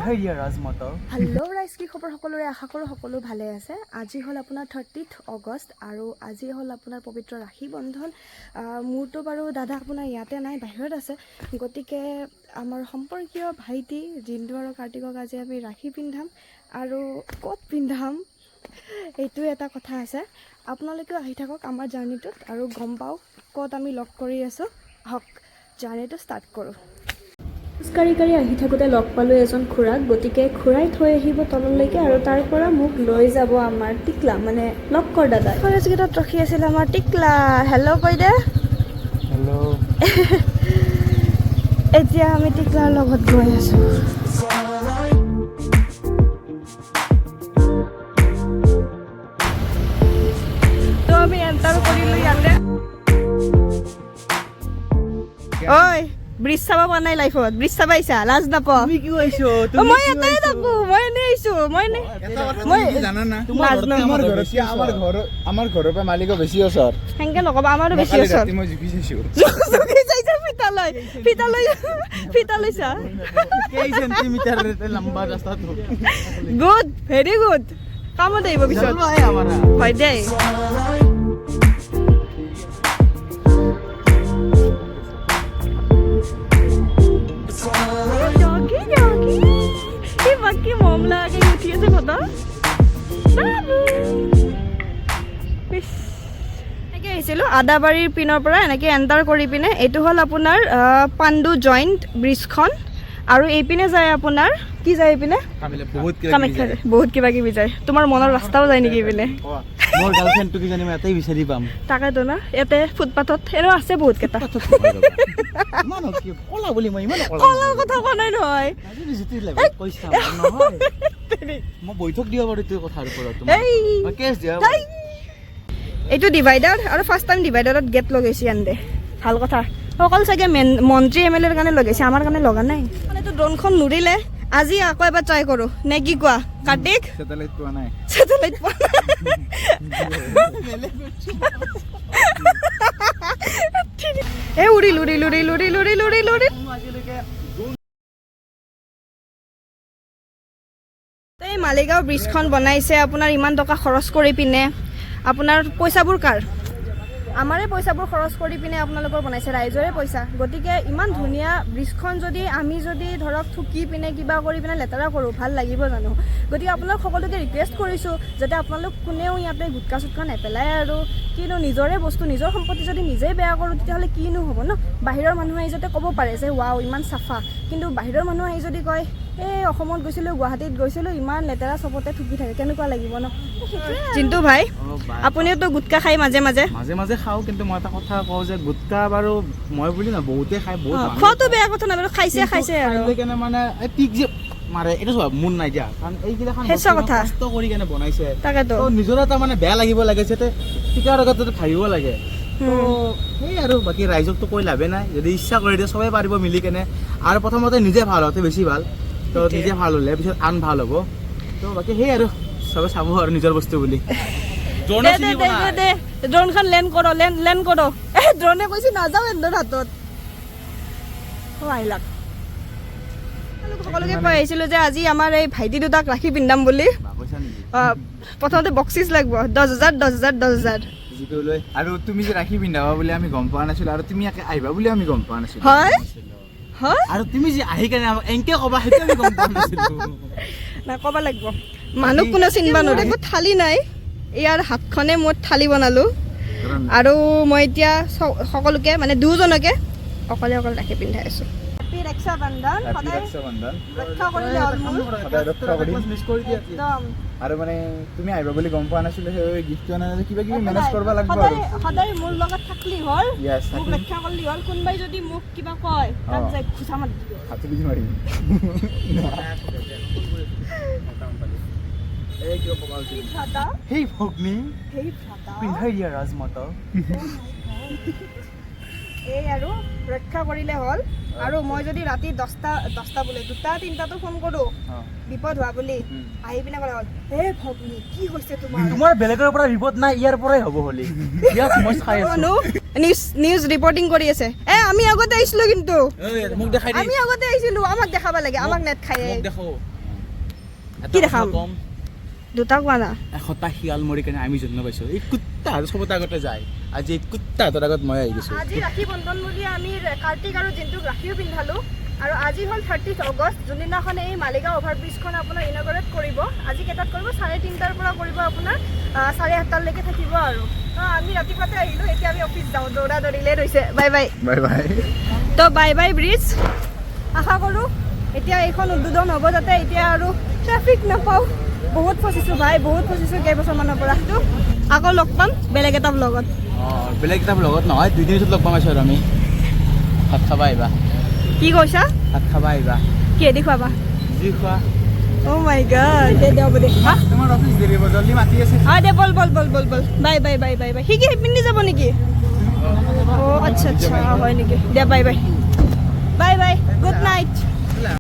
Hello' ৰাইজ, কি খবৰ সকলোৰে? আশা কৰোঁ সকলো ভালে আছে। আজি হ'ল আপোনাৰ 30 আগষ্ট আৰু আজি হ'ল আপোনাৰ পবিত্ৰ ৰাখি বন্ধন। মোৰতো বাৰু দাদা আপোনাৰ ইয়াতে নাই, বাহিৰত আছে। গতিকে আমাৰ সম্পৰ্কীয় ভাইটি জিন্তু আৰু কাৰ্তিকক আজি আমি ৰাখি পিন্ধাম আৰু ক'ত পিন্ধাম এইটো এটা কথা আছে। আপোনালোকেও আহি থাকক আমাৰ জাৰ্ণিটোত আৰু গম পাওক ক'ত আমি লগ কৰি আছোঁ। আহক জাৰ্ণিটো ষ্টাৰ্ট কৰোঁ। খোজকাঢ়ি আহি থাকোঁতে লগ পালোঁ এজন খুৰাক। গতিকে খুৰাই থৈ আহিব তললৈকে আৰু তাৰ পৰা মোক লৈ যাব আমাৰ টিকলা, মানে লক্কৰ দাদা। কলেজ গেটত ৰখি আছিল আমাৰ টিকলা। হেল্ল' কৈ দে। হেল্ল' এতিয়া আমি টিকলাৰ লগত গৈ আছোঁ। তো আমি এণ্টাৰ কৰিলোঁ ইয়াতে। ঐ ব্ৰিজ চাব পৰা নাই লাইফত? ব্ৰিজ চাব আহিছা? লাজ নাপাওঁ। তুমি কি কৈছো? মই ইয়াতে থাকো, মই এনেই আহিছো। মই জানা না আমাৰ ঘৰৰ পৰা মালিগাঁও বেছি ওচৰ। সেনেকে নকবা, আমাৰো বেছি ওচৰ। মই জুখি চাইছো। ফিতা লৈছা? কেই সেন্টিমিটাৰ লম্বা ৰাস্তাটো। Good, very good. কামত আহিব পিছত। হয় দেই। বাকি মমলা আগে উঠি আছে কথা। এনেকৈ আহিছিলোঁ আদাবাৰীৰ পিনৰ পৰা এনেকৈ এণ্টাৰ কৰি পিনে। এইটো হ'ল আপোনাৰ পাণ্ডু জইণ্ট ব্ৰিজখন আৰু এইপিনে যায় আপোনাৰ কি যায় এইপিনে? কামাখ্যা যায়। বহুত কিবা কিবি যায়। তোমাৰ মনৰ ৰাস্তাও যায় নেকি এইপিনে? মোৰ গাৰ্লফ্ৰেণ্ডটো কিজানি মই ইয়াতেই বিচাৰি পাম। তাকেতো না, ইয়াতে ফুটপাথত এনেও আছে বহুত কেইটা। কলাৰ কথা কোৱা নাই নহয়। মই বৈঠক দিব পাৰোঁ এইটো কথাৰ ওপৰত। এইটো ডিভাইডাৰ আৰু ফাৰ্ষ্ট টাইম ডিভাইডাৰত গেট লগাইছে আনদে। ভাল কথা। অকল চাগে মন্ত্ৰী MLA ৰ কাৰণে লগাইছে, আমাৰ কাৰণে লগা নাই। মানে এইটো ড্ৰোনখন নুৰিলে আজি আকৌ এবাৰ ট্ৰাই কৰোঁ নে কি কোৱা কাৰ্তিক? চেটেলাইট পোৱা নাই। চেটেলাইট পোৱা নাই। এই উৰিল। এই মালিগাঁও ব্ৰিজখন বনাইছে আপোনাৰ ইমান টকা খৰচ কৰি পিনে। আপোনাৰ পইচাবোৰ কাৰ? আমাৰে পইচাবোৰ খৰচ কৰি পিনে আপোনালোকৰ বনাইছে, ৰাইজৰে পইচা। গতিকে ইমান ধুনীয়া ব্ৰিজখন যদি আমি ধৰক থুকি পিনে কিবা কৰি পিনে লেতেৰা কৰোঁ, ভাল লাগিব জানো? গতিকে আপোনালোক সকলোকে ৰিকুৱেষ্ট কৰিছোঁ যাতে আপোনালোক কোনেও ইয়াতে গুটকা চুটকা নেপেলায় আৰু। কিনো নিজৰে বস্তু নিজৰ সম্পত্তি যদি নিজেই বেয়া কৰোঁ তেতিয়াহ'লে কিনো হ'ব ন? বাহিৰৰ মানুহে আহি যাতে ক'ব পাৰে যে ৱাও ইমান চাফা, কিন্তু বাহিৰৰ মানুহ আহি যদি কয় এই অসমত গৈছিলোঁ, গুৱাহাটীত গৈছিলোঁ, ইমান লেতেৰা চবতে থুকি থাকে, কেনেকুৱা লাগিব ন? জিন্তু ভাই, আপুনিওতো গুটকা খাই মাজে মাজে খাওঁ, কিন্তু মই এটা কথা কওঁ যে গুটকা বাৰু মই বুলি না বহুতে খাই, বহুত খোৱাটো বেয়া কথা নাই বাৰু, খাইছে আৰু মানে পিক যে মাৰে এইটো চোৱা মন নাই দিয়া, কাৰণ এইগিলাখন কষ্ট কৰি কেনে বনাইছে। তাকেতো নিজৰ এটা মানে বেয়া লাগিব লাগে, যাতে টিকাৰ আগত ভাবিব লাগে। সেই আৰু বাকী ৰাইজকতো কৈ লাভে নাই, যদি ইচ্ছা কৰি দিয়ে চবেই পাৰিব মিলি কেনে। আৰু প্ৰথমতে নিজে ভাল হওঁতে বেছি ভাল, তো নিজে ভাল হ'লে পিছত আন ভাল হ'ব। তো বাকী সেই আৰু চবে চাব আৰু নিজৰ বস্তু বুলি। ড্ৰোনখন লেণ্ড কৰ। ড্ৰোনে কৈছে নাযাওঁ এন্দৰ হাতত। আহিলাক সকলোকে কৈ আহিছিলোঁ যে আজি আমাৰ এই ভাইটি দুটাক ৰাখি পিন্ধাম বুলি। প্ৰথমতে বক্সিচ লাগিব 10,000। আৰু তুমি যে ৰাখি পিন্ধাবা বুলি আমি গম পোৱা নাছিলো, আৰু তুমি আহিবা বুলি আমি গম পোৱা নাছিলো। হয় আৰু তুমি যে আহি কেনে আমাক এনেকে ক'বা সেইটো আমি গম পোৱা নাছিলো। না ক'ব লাগিব, মানুহ কোনে চিনিবা নোৱাৰে। একো থালি নাই, ইয়াৰ হাতখনে মই থালি বনালোঁ। আৰু মই এতিয়া সকলোকে মানে দুজনকে অকলে ৰাখি পিন্ধাই আছোঁ। ৰক্ষা বন্ধন আৰু মানে তুমি আহিবা বুলি গম পোৱা নাছিলো, সেই গিফ্টটো আনে কিবা কিবি মেনেজ কৰিব লাগিব। সদায় মোৰ লগত থাকলি হ'ল, মোক ৰক্ষা কৰিলি হ'ল। কোনোবাই যদি মোক কিবা কয় তাত যাই খুচা মাৰি মাৰিম। এই আৰু ৰক্ষা কৰিলে হ'ল। আৰু মই যদি ৰাতি 10টা বোলে 2টা-3টাতো ফোন কৰোঁ বিপদ হোৱা বুলি, আহি পিনে ক'লে হ'ল হে ভগ্নী কি হৈছে তোমাৰ বেলেগৰ পৰা বিপদ নাই, ইয়াৰ পৰাই হ'ব হ'লি। নিউজ ৰিপৰ্টিং কৰি আছে। আমি আগতে আহিছিলোঁ, কিন্তু আমি আগতে আহিছিলোঁ, আমাক দেখাব লাগে, আমাক নেট খাই কি দেখাম দুটা কোৱা না এশটা শিয়াল মৰি কেনে আমি জন্ম পাইছোঁ এই কুত্তা আৰু চবতে আগতে যায় আজি এই কুত্তা হাতৰ আগত মই আহি গৈছোঁ আজি ৰাখী বন্ধন বুলি আমি কাৰ্তিক আৰু জিন্তুক ৰাখীও পিন্ধালোঁ আৰু আজি হ'ল 30 অগষ্ট যোনদিনাখন এই মালিগাঁও অভাৰব্ৰিজখন আপোনাৰ ইনগৰেট কৰিব আজি কেইটাত কৰিব 3:30 পৰা কৰিব আপোনাৰ 8:30 লৈকে থাকিব আৰু আমি ৰাতিপুৱাতে আহিলোঁ এতিয়া আমি অফিচ যাওঁ দৌৰা দৌৰিলে ৰৈছে বাই বাই বাই বাই তো বাই বাই ব্ৰিজ আশা কৰোঁ এতিয়া এইখন উদ্বোধন হ'ব যাতে এতিয়া আৰু ট্ৰেফিক নাপাওঁ বহুত ফচিছোঁ ভাই বহুত ফচিছোঁ কেইবছৰমানৰ পৰা আকৌ লগ পাম বেলেগ এটা ব্লগত বেলেগ এটা লগত নহয় 2 দিন পিছত লগ পাম আছোঁ আৰু আমি ভাত খাবা আহিবা কি কৈছা ভাত খাবা আহিবা কিহেদি খুৱাবা যি খোৱা অ' মাই গড দে হ'ব দে তোমাৰ অফিচ দেৰি হ'ব জল্দি মাতি আছে দে বল বল বল বল বল bye bye bye bye bye সি কি পিন্ধি যাব নেকি অ' আচ্ছা আচ্ছা হয় নেকি দে বাই বাই বাই বাই